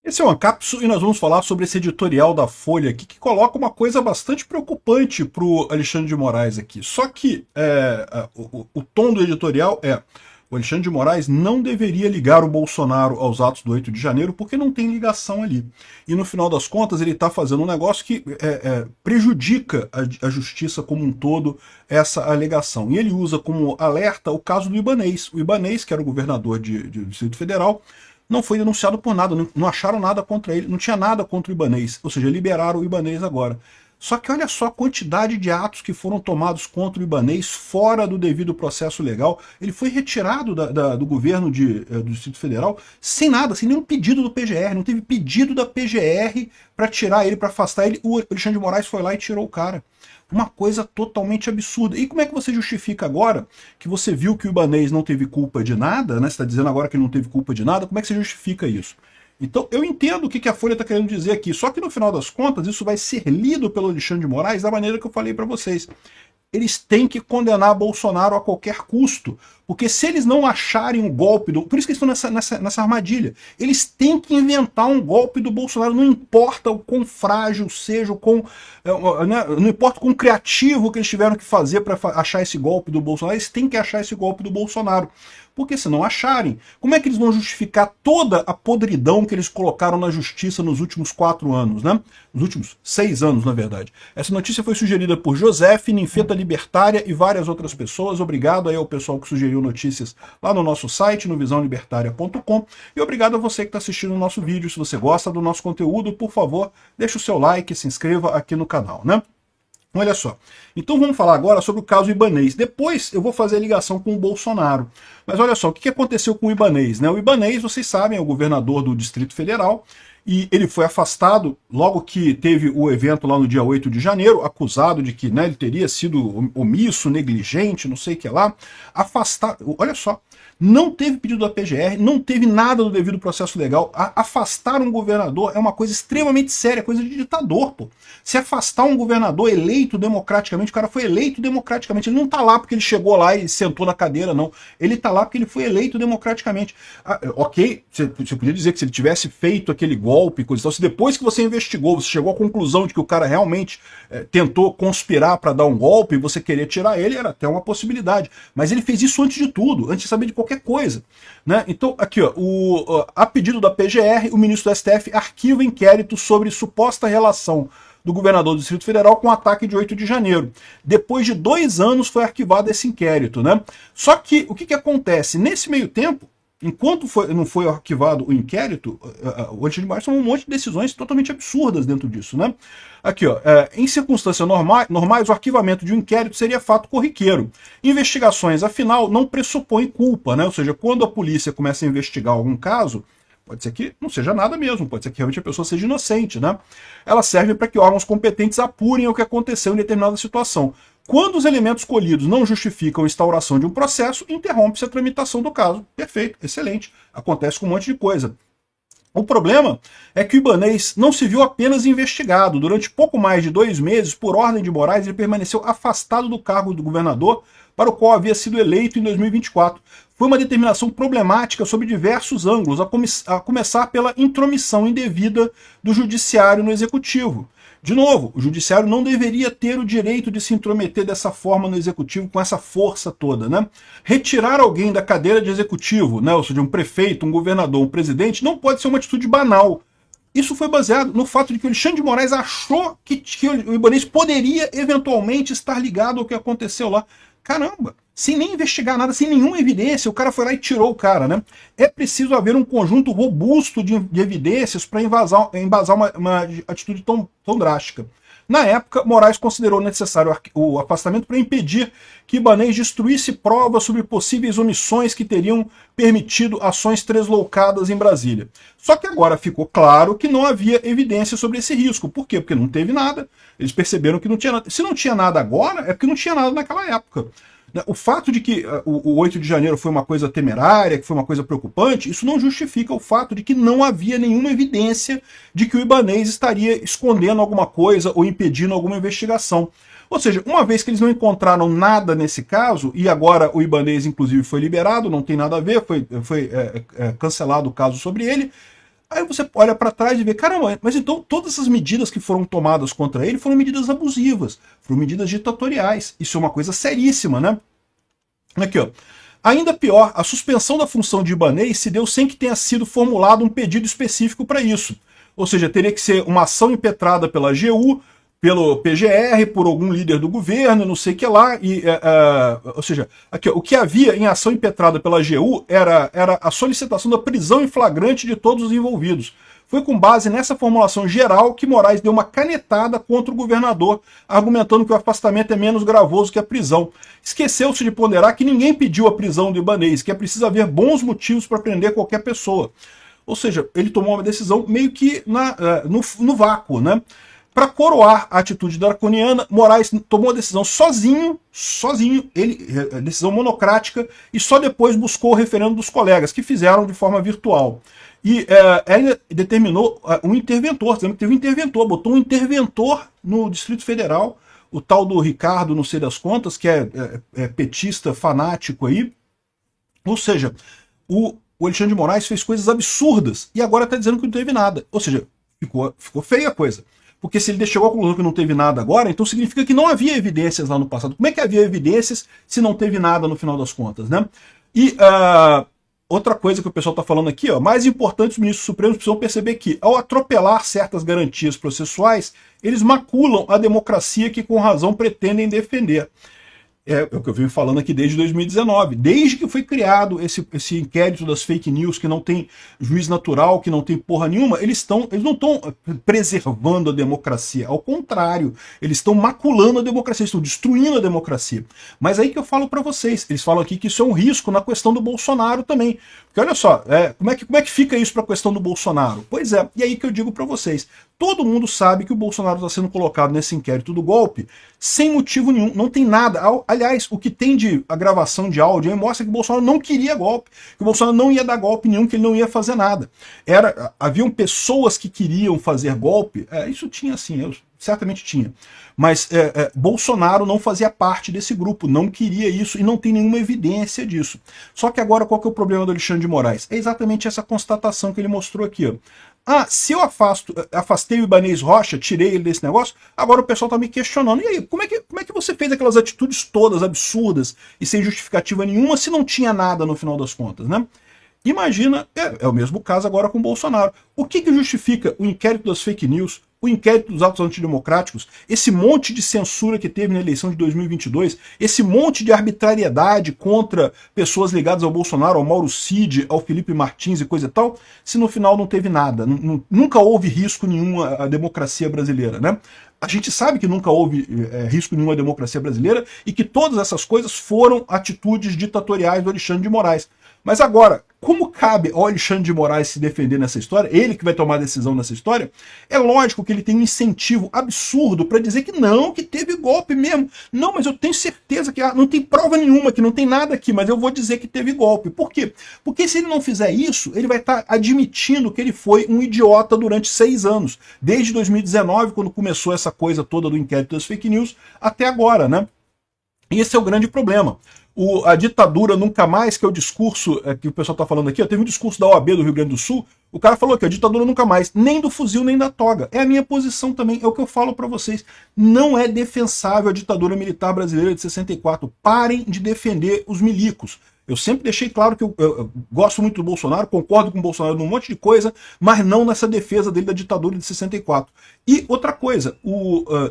Esse é o Ancapsu e nós vamos falar sobre esse editorial da Folha aqui que coloca uma coisa bastante preocupante para o Alexandre de Moraes aqui. Só que o tom do editorial é: o Alexandre de Moraes não deveria ligar o Bolsonaro aos atos do 8 de janeiro porque não tem ligação ali. E no final das contas ele está fazendo um negócio que prejudica a justiça como um todo, essa alegação. E ele usa como alerta o caso do Ibanez. O Ibanez, que era o governador do Distrito Federal, não foi denunciado por nada, não acharam nada contra ele, não tinha nada contra o Ibanez, ou seja, liberaram o Ibanez agora. Só que olha só a quantidade de atos que foram tomados contra o Ibanez fora do devido processo legal. Ele foi retirado do governo do Distrito Federal sem nada, sem nenhum pedido do PGR, não teve pedido da PGR para tirar ele, para afastar ele. O Alexandre de Moraes foi lá e tirou o cara. Uma coisa totalmente absurda. E como é que você justifica agora que você viu que o Ibanez não teve culpa de nada, né? Você está dizendo agora que ele não teve culpa de nada, como é que você justifica isso? Então, eu entendo o que a Folha está querendo dizer aqui, só que no final das contas, isso vai ser lido pelo Alexandre de Moraes da maneira que eu falei para vocês. Eles têm que condenar Bolsonaro a qualquer custo, porque se eles não acharem um golpe, por isso que eles estão nessa armadilha, eles têm que inventar um golpe do Bolsonaro, não importa o quão frágil seja, não importa o quão criativo que eles tiveram que fazer para achar esse golpe do Bolsonaro, eles têm que achar esse golpe do Bolsonaro. Porque se não acharem, como é que eles vão justificar toda a podridão que eles colocaram na justiça nos últimos 4 anos, né? Nos últimos 6 anos, na verdade. Essa notícia foi sugerida por Joseph, Ninfeta Libertária e várias outras pessoas. Obrigado aí ao pessoal que sugeriu notícias lá no nosso site, no visãolibertaria.com. E obrigado a você que está assistindo o nosso vídeo. Se você gosta do nosso conteúdo, por favor, deixe o seu like e se inscreva aqui no canal, né? Olha só, então vamos falar agora sobre o caso Ibanez. Depois eu vou fazer a ligação com o Bolsonaro. Mas olha só, o que aconteceu com o Ibanez, né? O Ibanez, vocês sabem, é o governador do Distrito Federal, e ele foi afastado logo que teve o evento lá no dia 8 de janeiro, acusado de que, né, ele teria sido omisso, negligente, não sei o que lá. Afastado, olha só, não teve pedido da PGR, não teve nada do devido processo legal. Afastar um governador é uma coisa extremamente séria, coisa de ditador, pô. Se afastar um governador eleito democraticamente, o cara foi eleito democraticamente, ele não tá lá porque ele chegou lá e sentou na cadeira, não. Ele tá lá porque ele foi eleito democraticamente. Ok, você podia dizer que se ele tivesse feito aquele golpe, coisa e tal, se depois que você investigou, você chegou à conclusão de que o cara realmente tentou conspirar para dar um golpe e você queria tirar ele, era até uma possibilidade. Mas ele fez isso antes de tudo, antes de saber de qualquer coisa, né? Então, aqui, ó, a pedido da PGR, o ministro do STF arquiva inquérito sobre suposta relação do governador do Distrito Federal com o ataque de 8 de janeiro. Depois de 2 anos foi arquivado esse inquérito, né? Só que o que acontece? Nesse meio tempo, enquanto não foi arquivado o inquérito, o Alexandre de Moraes tomou um monte de decisões totalmente absurdas dentro disso, né? Aqui, ó, em circunstâncias normais, o arquivamento de um inquérito seria fato corriqueiro. Investigações, afinal, não pressupõem culpa, né? Ou seja, quando a polícia começa a investigar algum caso, pode ser que não seja nada mesmo, pode ser que realmente a pessoa seja inocente, né? Elas servem para que órgãos competentes apurem o que aconteceu em determinada situação. Quando os elementos colhidos não justificam a instauração de um processo, interrompe-se a tramitação do caso. Perfeito, excelente. Acontece com um monte de coisa. O problema é que o Ibanez não se viu apenas investigado. Durante pouco mais de 2 meses, por ordem de Moraes, ele permaneceu afastado do cargo do governador, para o qual havia sido eleito em 2024. Foi uma determinação problemática sob diversos ângulos, a começar pela intromissão indevida do judiciário no executivo. De novo, o judiciário não deveria ter o direito de se intrometer dessa forma no executivo, com essa força toda, né? Retirar alguém da cadeira de executivo, né, ou seja, um prefeito, um governador, um presidente, não pode ser uma atitude banal. Isso foi baseado no fato de que o Alexandre de Moraes achou que o Ibanez poderia eventualmente estar ligado ao que aconteceu lá. Caramba, sem nem investigar nada, sem nenhuma evidência, o cara foi lá e tirou o cara, né? É preciso haver um conjunto robusto de evidências para embasar uma atitude tão drástica. Na época, Moraes considerou necessário o afastamento para impedir que Ibanez destruísse provas sobre possíveis omissões que teriam permitido ações tresloucadas em Brasília. Só que agora ficou claro que não havia evidência sobre esse risco. Por quê? Porque não teve nada. Eles perceberam que não tinha nada. Se não tinha nada agora, é porque não tinha nada naquela época. O fato de que o 8 de janeiro foi uma coisa temerária, que foi uma coisa preocupante, isso não justifica o fato de que não havia nenhuma evidência de que o Ibanez estaria escondendo alguma coisa ou impedindo alguma investigação. Ou seja, uma vez que eles não encontraram nada nesse caso, e agora o Ibanez inclusive foi liberado, não tem nada a ver, foi cancelado o caso sobre ele, Aí você olha para trás e vê, caramba, mas então todas essas medidas que foram tomadas contra ele foram medidas abusivas, foram medidas ditatoriais. Isso é uma coisa seríssima, né? Aqui, ó. Ainda pior, a suspensão da função de Ibanez se deu sem que tenha sido formulado um pedido específico para isso. Ou seja, teria que ser uma ação impetrada pela AGU, pelo PGR, por algum líder do governo, não sei o que lá. Ou seja, aqui, ó, o que havia em ação impetrada pela AGU era a solicitação da prisão em flagrante de todos os envolvidos. Foi com base nessa formulação geral que Moraes deu uma canetada contra o governador, argumentando que o afastamento é menos gravoso que a prisão. Esqueceu-se de ponderar que ninguém pediu a prisão do Ibanez, que é preciso haver bons motivos para prender qualquer pessoa. Ou seja, ele tomou uma decisão meio que no vácuo, né? Para coroar a atitude draconiana, Moraes tomou a decisão sozinho, decisão monocrática, e só depois buscou o referendo dos colegas, que fizeram de forma virtual. E ainda determinou um interventor, dizendo que teve um interventor, botou um interventor no Distrito Federal, o tal do Ricardo, não sei das contas, que é petista fanático aí. Ou seja, o Alexandre de Moraes fez coisas absurdas e agora está dizendo que não teve nada. Ou seja, ficou feia a coisa. Porque se ele chegou à conclusão que não teve nada agora, então significa que não havia evidências lá no passado. Como é que havia evidências se não teve nada no final das contas, né? E outra coisa que o pessoal está falando aqui, ó, mais importante, os ministros supremos precisam perceber que, ao atropelar certas garantias processuais, eles maculam a democracia que com razão pretendem defender. É o que eu venho falando aqui desde 2019. Desde que foi criado esse inquérito das fake news, que não tem juiz natural, que não tem porra nenhuma, eles não estão preservando a democracia. Ao contrário, eles estão maculando a democracia, estão destruindo a democracia. Mas aí que eu falo para vocês, eles falam aqui que isso é um risco na questão do Bolsonaro também. Porque olha só, como é que fica isso para a questão do Bolsonaro? Pois é, e aí que eu digo para vocês, todo mundo sabe que o Bolsonaro está sendo colocado nesse inquérito do golpe sem motivo nenhum, não tem nada. Aliás, o que tem de a gravação de áudio aí mostra que o Bolsonaro não queria golpe, que o Bolsonaro não ia dar golpe nenhum, que ele não ia fazer nada. Haviam pessoas que queriam fazer golpe, isso tinha sim, certamente tinha. Mas Bolsonaro não fazia parte desse grupo, não queria isso e não tem nenhuma evidência disso. Só que agora qual que é o problema do Alexandre de Moraes? É exatamente essa constatação que ele mostrou aqui, ó. Se eu afastei o Ibanez Rocha, tirei ele desse negócio, agora o pessoal está me questionando. E aí, como é que você fez aquelas atitudes todas absurdas e sem justificativa nenhuma se não tinha nada no final das contas, né? Imagina, é o mesmo caso agora com o Bolsonaro. O que justifica o inquérito das fake news, o inquérito dos atos antidemocráticos, esse monte de censura que teve na eleição de 2022, esse monte de arbitrariedade contra pessoas ligadas ao Bolsonaro, ao Mauro Cid, ao Felipe Martins e coisa e tal, se no final não teve nada, nunca houve risco nenhum à democracia brasileira, né? A gente sabe que nunca houve risco nenhum à democracia brasileira e que todas essas coisas foram atitudes ditatoriais do Alexandre de Moraes. Mas agora, como cabe ao Alexandre de Moraes se defender nessa história, ele que vai tomar a decisão nessa história, é lógico que ele tem um incentivo absurdo para dizer que não, que teve golpe mesmo. Não, mas eu tenho certeza que não tem prova nenhuma, que não tem nada aqui, mas eu vou dizer que teve golpe. Por quê? Porque se ele não fizer isso, ele vai estar admitindo que ele foi um idiota durante 6 anos. Desde 2019, quando começou essa coisa toda do inquérito das fake news, até agora, né? E esse é o grande problema. A ditadura nunca mais, que é o discurso que o pessoal está falando aqui, teve um discurso da OAB do Rio Grande do Sul, o cara falou que a ditadura nunca mais, nem do fuzil nem da toga. É a minha posição também, é o que eu falo para vocês. Não é defensável a ditadura militar brasileira de 64. Parem de defender os milicos. Eu sempre deixei claro que eu gosto muito do Bolsonaro, concordo com o Bolsonaro num monte de coisa, mas não nessa defesa dele da ditadura de 64. E outra coisa,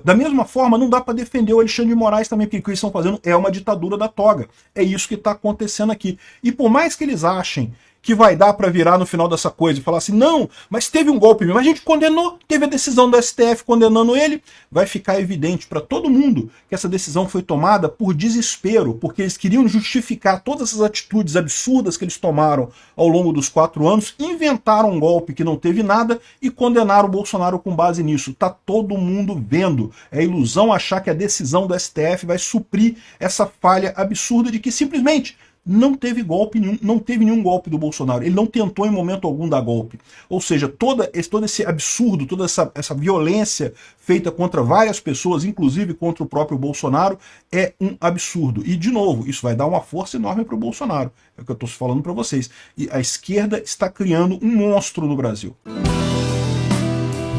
da mesma forma, não dá para defender o Alexandre de Moraes também, porque o que eles estão fazendo é uma ditadura da toga. É isso que está acontecendo aqui. E por mais que eles achem que vai dar para virar no final dessa coisa e falar assim, não, mas teve um golpe mesmo, a gente condenou, teve a decisão do STF condenando ele, vai ficar evidente para todo mundo que essa decisão foi tomada por desespero, porque eles queriam justificar todas essas atitudes absurdas que eles tomaram ao longo dos 4 anos, inventaram um golpe que não teve nada e condenaram o Bolsonaro com base nisso. Tá todo mundo vendo. É ilusão achar que a decisão do STF vai suprir essa falha absurda de que simplesmente Não teve golpe nenhum, não teve nenhum golpe do Bolsonaro. Ele não tentou em momento algum dar golpe. Ou seja, todo esse absurdo, toda essa violência feita contra várias pessoas, inclusive contra o próprio Bolsonaro, é um absurdo. E, de novo, isso vai dar uma força enorme para o Bolsonaro. É o que eu estou falando para vocês. E a esquerda está criando um monstro no Brasil.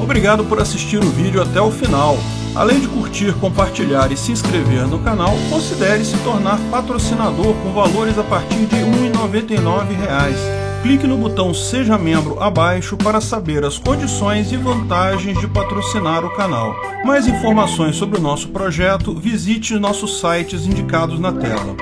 Obrigado por assistir o vídeo até o final. Além de curtir, compartilhar e se inscrever no canal, considere se tornar patrocinador com valores a partir de R$ 1,99. Clique no botão Seja Membro abaixo para saber as condições e vantagens de patrocinar o canal. Mais informações sobre o nosso projeto, visite nossos sites indicados na tela.